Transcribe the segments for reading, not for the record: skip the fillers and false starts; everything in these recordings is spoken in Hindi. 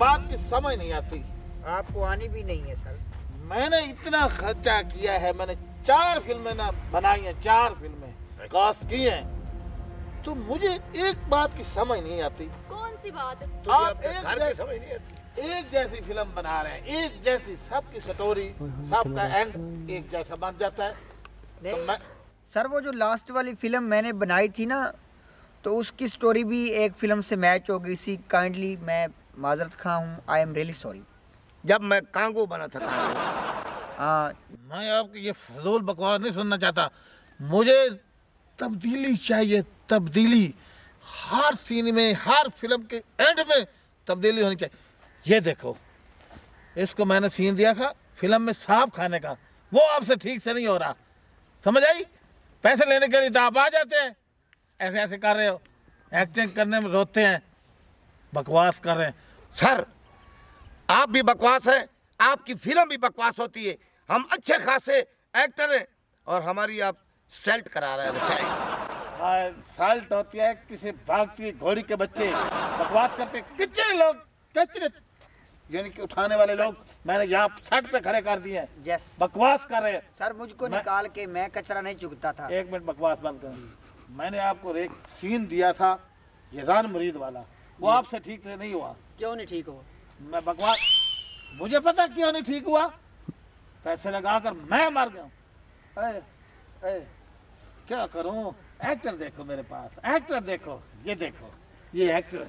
बात की समझ नहीं आती। आपको आनी भी नहीं है सर। मैंने इतना खर्चा किया है, मैंने 4 फिल्में ना बनाई हैं, 4 फिल्में कास्ट की हैं, तो मुझे एक बात की समझ नहीं आती। कौन सी बात? तो आप एक जैसी फिल्म बना रहे हैं, एक जैसी, सबकी स्टोरी, सबका एंड एक जैसा बन जाता है। नहीं तो मैं सर, वो जो लास्ट वाली फिल्म मैंने बनाई थी ना, तो उसकी स्टोरी भी एक फिल्म से मैच हो गई सी। काइंडली मैं माजरत खा हूँ, आई एम रियली सॉरी। जब मैं कांगो बना था हाँ, मैं आपकी ये फजूल बकवास नहीं सुनना चाहता। मुझे तब्दीली चाहिए, तब्दीली। हर सीन में, हर फिल्म के एंड में तब्दीली होनी चाहिए। ये देखो, इसको मैंने सीन दिया था फिल्म में सांप खाने का, वो आपसे ठीक से नहीं हो रहा, समझ आई? पैसे लेने के लिए तो आप आ जाते हैं, ऐसे ऐसे कर रहे हो, एक्टिंग करने में रोते हैं, बकवास कर रहे हैं। सर आप भी बकवास हैं, आपकी फिल्म भी बकवास होती है। हम अच्छे खासे एक्टर हैं और हमारी आप सेल्ट करा रहे हैं। साल्ट होती है किसी भागती घोड़ी के बच्चे, बकवास करते कितने लोग, कितने यानी कि उठाने वाले लोग मैंने यहाँ छत पे खड़े कर दिए हैं, यस बकवास कर रहे हैं। सर, मुझको निकाल के मैं कचरा नहीं चुगता था। एक मिनट बकवास बंद कर। मैंने आपको एक सीन दिया था, ये रान मुरीद वाला, वो आपसे ठीक से नहीं हुआ। क्यों नहीं ठीक हो? मैं बकवास, मुझे पता क्यों नहीं ठीक हुआ, पैसे लगाकर मैं मर गया। क्या करूं? एक्टर देखो मेरे पास, एक्टर देखो, ये देखो, ये एक्टर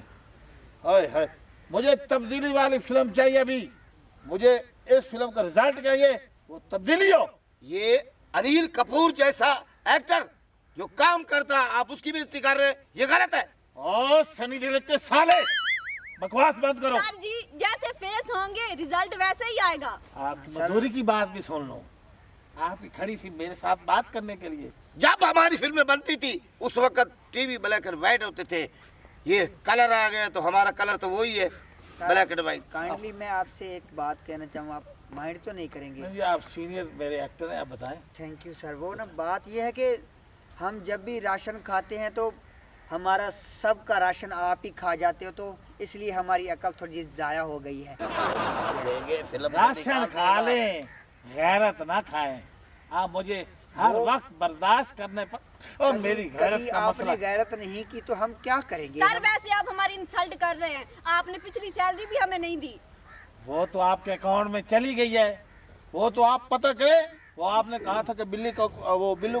है। मुझे तब्दीली वाली फिल्म चाहिए अभी। मुझे इस फिल्म का रिजल्ट चाहिए, वो तब्दीली हो। ये अनिल कपूर जैसा एक्टर जो काम करता है, आप उसकी बेइज्जती कर रहे हैं, ये गलत है। ओ सनी देओल के साले, बकवास बंद करो। सर जी, जैसे फेस होंगे रिजल्ट वैसे ही आएगा। आप मजदूरी की बात भी सुन लो, आप ही खड़ी सी मेरे साथ बात करने के लिए। जब हमारी फिल्में बनती थी उस वक्त टीवी ब्लैक एंड व्हाइट होते थे, ये कलर आ गया तो हमारा कलर तो वही है, ब्लैक एंड व्हाइट। काइंडली मैं आपसे एक बात कहना चाहूँ, आप माइंड तो नहीं करेंगे? नहीं, आप सीनियर मेरे एक्टर हैं, आप बताएं। Thank you sir. वो ना बात ये है कि हम जब भी राशन खाते हैं तो हमारा सबका राशन आप ही खा जाते हो, तो इसलिए हमारी अकल थोड़ी ज़ाया हो गई है। राशन खा लें, गैरत ना खाएं। आप मुझे हर वक्त बर्दाश्त करने पर, और मेरी गैरत कभी का आपने मसला। गैरत नहीं की तो हम क्या करेंगे? सर वैसे आप हमारी इंसल्ट कर रहे हैं, आपने पिछली सैलरी भी हमें नहीं दी। वो तो आपके अकाउंट में चली गई है, वो तो आप पता करें। वो आपने कहा था कि बिल्लू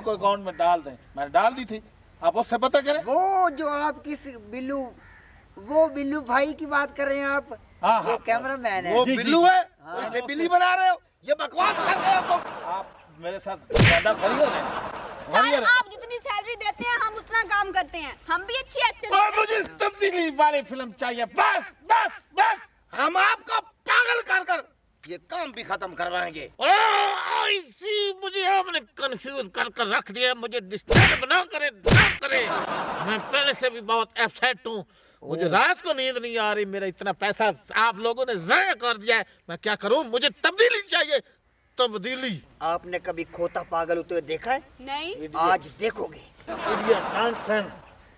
को अकाउंट में डाल दें, मैंने डाल दी थी, आप उससे पता करें। वो जो आप किस बिल्लू, वो बिल्लू भाई की बात कर रहे हैं आप? हाँ, वो हाँ, कैमरामैन है। वो जी, बिल्लू जी। है हाँ, और इसे बिल्ली बना रहे हो, ये बकवास कर रहे हो तुम। आप मेरे साथ ज्यादा फरियर हैं। सर आप जितनी सैलरी देते हैं हम उतना काम करते हैं, हम भी अच्छी एक्टर और मुझे तब्दीली वाली फिल्म चाहिए, बस बस बस। हम आपको पागल कर कर ये काम भी खत्म करवाएंगे। ऐसी मुझे आपने कंफ्यूज कर रख दिया, मुझे डिस्टर्ब ना करे, ना करे। मैं पहले से भी बहुत अपसेट हूँ, मुझे रात को नींद नहीं आ रही। मेरा इतना पैसा आप लोगों ने ज़ाया कर दिया है, मैं क्या करूँ? मुझे तब्दीली चाहिए, तब्दीली। आपने कभी खोता पागल होते हुए देखा है? नहीं। आज देखोगे। नॉनसेंस,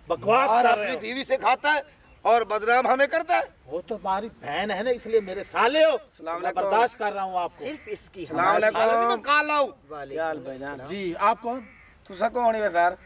बकवास और कर अपनी रहे हो। बीवी से खाता है और बदनाम हमें करता है। वो तो हमारी बहन है ना, इसलिए मेरे साले हो, मैं बर्दाश्त कर रहा हूँ आपको। सिर्फ इसकी साले में काला हूँ। जी आप कौन? तुसा कौन है सर?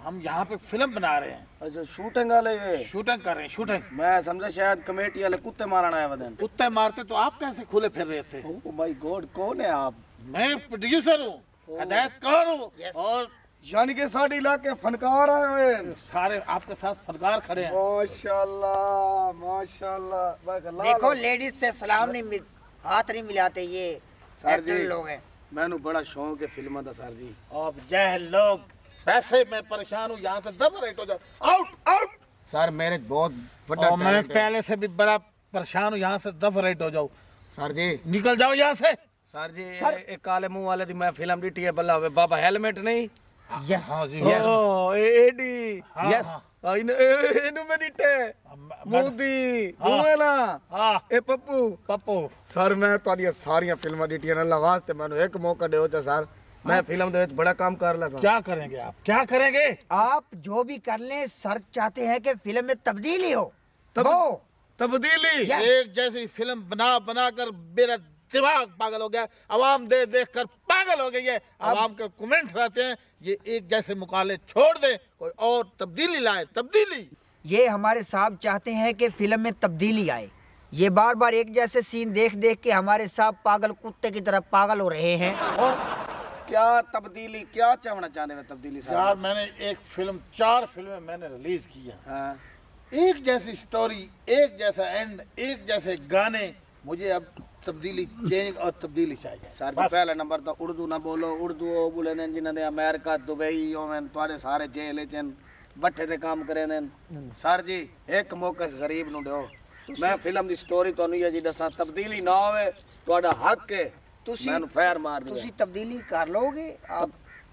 हम यहाँ पे फिल्म बना रहे हैं, अच्छा शूटिंग वाले शूटिंग कर रहे हैं, शूटिंग। मैं समझा शायद कमेटी वाले कुत्ते मारना है वदन। कुत्ते मारते तो आप कैसे खुले फिर रहे थे? ओह माय गॉड, कौन है आप? मैं प्रोड्यूसर हूँ, हिदायतकार हूँ, और यानी कि सारे इलाके फनकार आए हुए हैं। सारे आपके साथ फनकार खड़े हैं। माशाल्लाह माशाल्लाह। देखो, लेडीज से सलाम नहीं हाथ नहीं मिलाते, ये एक्टर लोग हैं। मैंने बड़ा शौक है फिल्म का सर जी। अब जहल लोग, वैसे मैं परेशान हूँ, यहाँ से दब रेट हो जाओ, आउट आउट। सर मेरे बहुत और मैं पहले से भी बड़ा परेशान हूँ, यहाँ से दब रेट हो जाओ। सर जी, निकल जाओ यहाँ से। सर जी एक काले मुंह वाले दी मैं फिल्म डी है बल्ला बाबा हेलमेट नहीं। यस हाँ जी, ओ एडी हाँ, यस हाँ। इनु में डिटे मोदी तू ना हाँ ए पप्पू पप्पू। सर मैं ਤੁਹਾਡੀਆਂ ਸਾਰੀਆਂ ਫਿਲਮਾਂ ਡੀਟੀਆਂ ਨਾਲ ਵਾਸਤੇ ਮੈਨੂੰ ਇੱਕ ਮੌਕਾ ਦਿਓ ਤੇ ਸਰ मैं फिल्म ਦੇ ਵਿੱਚ बड़ा काम कर ला। क्या करेंगे आप, क्या करेंगे? आप जो भी कर लें, सर चाहते हैं कि फिल्म में तब्दीली हो। तब्दीली। एक जैसी फिल्म बना बना कर मेरा दिमाग पागल हो गया। आवाम देख देख कर पागल हो गई है। आवाम के कमेंट्स आते हैं ये एक जैसे मुकाले छोड़ दे, कोई और तब्दीली लाए। तब्दीली ये हमारे साहब चाहते हैं कि फिल्म में तब्दीली आए। ये बार बार एक जैसे सीन देख देख के हमारे साहब पागल कुत्ते की तरह पागल हो रहे हैं। और क्या तब्दीली, क्या चाहना चाहते हैं तब्दीली साहब? यार मैंने एक फिल्म, 4 फिल्में मैंने रिलीज की है। हाँ। एक जैसी स्टोरी, एक जैसा एंड, एक जैसे गाने। मुझे अब तब्दीली चेंज और तब्दीली चाहिए। सर जी पहला नंबर तो उर्दू ना बोलो। उर्दू वो बोले ने जिन्होंने अमेरिका दुबई ओमें तुम्हारे सारे जेल चन बट्ठे ते काम करे ने। सर जी एक मौका इस गरीब नु दो। मैं फिल्म दी स्टोरी तो नहीं है जी दसा, तब्दीली ना होवे ਤੁਹਾਡਾ हक है। ਤੁਸੀਂ मैं फैर मार दिया। ਤੁਸੀਂ तब्दीली कर लोगे आप?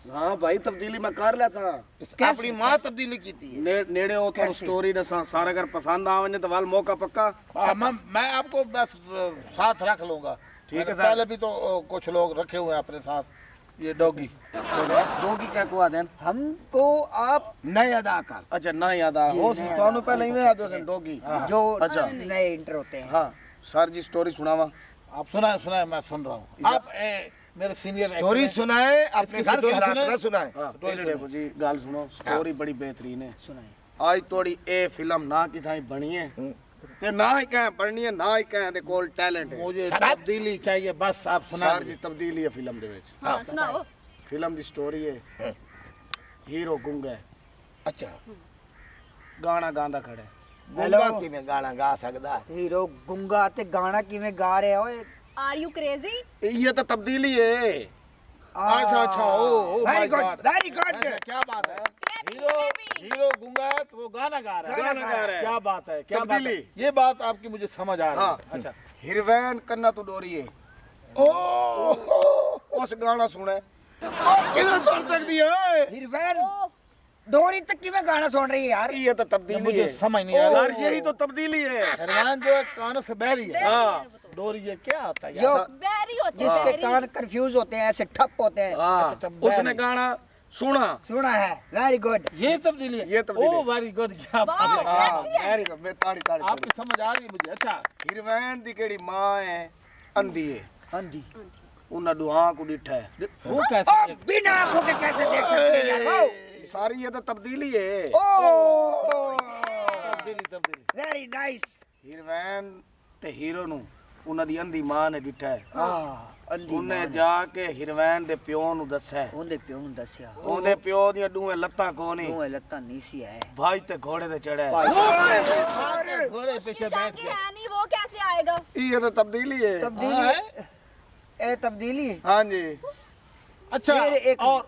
हाँ भाई तब्दीली मैं कर लिया था। अपनी मां तब्दीली की थी। नेड़े हो तो स्टोरी दसा सारा अगर पसंद आवे तो वाल मौका पक्का। मैं आपको बस साथ रख लूंगा। ठीक है मैंने सर। पहले भी तो कुछ लोग रखे हुए हैं अपने साथ। ये डॉगी दोगी क्या को आदेन हमको आप नए अदाकार अच्छा ना याद आ हो ਤੁਹਾਨੂੰ ਪਹਿਲਾਂ ਹੀ याद हो दोगी। जो अच्छा। नए इंटर होते हैं। हाँ सर जी स्टोरी सुनावा। आप सुनाए सुनाए, मैं सुन रहा हूँ। आप मेरे सीनियर स्टोरी सुनाए, अपने घर के हालात ना सुनाए। हाँ पहले देखो जी गाल सुनो, स्टोरी बड़ी बेहतरीन है। सुनाए। आज थोड़ी ए फिल्म ना की थाई बनी है ते ना ही कह पढ़नी है, ना ही कह दे कोल टैलेंट है। मुझे तब्दीली चाहिए, बस आप सुना सर जी तब्दीली है फिल्म दे विच। हाँ सुनाओ। फिल्म दी स्टोरी है हीरो गुंगा है, अच्छा गाना गांदा खड़ा है। गुंगा किवें गाना गा सकदा है? हीरो गुंगा ते गाना किवें गा रहे हो? Are you crazy? ये तो तब्दीली है। अच्छा अच्छा, oh very my good, god, very good. क्या बात है। हीरो गुंगा है तो वो गाना गा रहा है। गाना गा रहा है। क्या बात है, क्या बात है। तब्दीली। ये बात आपकी मुझे समझ आ रही हाँ। है। अच्छा हिरवैन कन्ना तू डोरी है उस गाना सुने किवें सुन सकदी है? हिरवैन डोरी तक किवें गाना सुन रही है यार? ये तो तब्दीली मुझे है। समझ नहीं आ सर रही। यही तो तब्दीली है। हरमान जो है कानों से बह रही है। हाँ डोरी ये क्या होता है यो यार? वेरी होती है जिसके very। कान कंफ्यूज होते हैं, ऐसे ठप होते हैं। हाँ अच्छा, उसने गाना सुना। सुना है, वेरी गुड। ये तब्दीली है। ये तब्दीली ओ है। वेरी गुड, क्या बात है। वाह। हाँ अच्छी है। वेरी गुड, मैं ताड़ी ताड़ी आपकी समझ आ रही है मुझे। अच्छा हिरवैन दी केड़ी मां है अंधी है, हाँ जी। उन्हें दुआ को डिठा है। वो कैसे बिना आंखों के कैसे देख सकते हैं यार? सारी ये तो तब्दीली है। तब्दीली वेरी नाइस। हिरवैन ते हीरो नु उन्हां दी अंधी मां ने डिठा है। अंधी उन्हें जाके हिरवैन दे प्यो नु दस्या है। ਉਹਦੇ ਪਿਓ ਨੂੰ ਦੱਸਿਆ ਉਹਦੇ ਪਿਓ ਦੀਆਂ ਦੋਵੇਂ ਲੱਤਾਂ ਕੋਨੀ ਦੋਵੇਂ ਲੱਤਾਂ ਨਹੀਂ ਸੀ ਹੈ। ਭਾਈ ਤੇ ਘੋੜੇ ਤੇ चढ़ा है। घोड़े पीछे बैठ जाके गया। है नहीं, वो कैसे आएगा? ये तो तब्दीली है। तब्दीली ए तब्दीली हाँ जी अच्छा फिर एक- और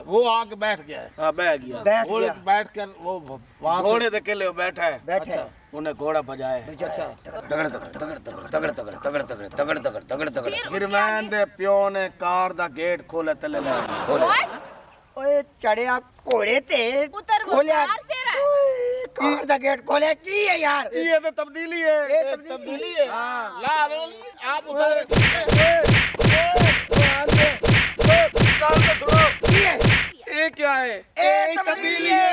वो आके बैठ गया है। हाँ बह गया। बैठ घोड़े गया पे बैठ कर वो वहां से घोड़े ते किले बैठा है, बैठे उन्हें घोड़ा भजाया है। अच्छा तगड़ तगड़ तगड़ तगड़ तगड़ तगड़ तगड़ तगड़ तगड़ तगड़ तगड़ तगड़ फिर उसके हिरवैन दे प्यो ने कार दा गेट खोले तले ले What? ਓਏ ਚੜਿਆ ਘੋੜੇ ਤੇ उतर वो खोलिया कार से रहा है। ਕਾਰ ਦਾ ਗੇਟ ਖੋਲਿਆ ਕੀ है यार? ये तो तब्दीली है। ये तब्दीली है। ला रोल आप उतार ये क्या है? ए तब्दीली है।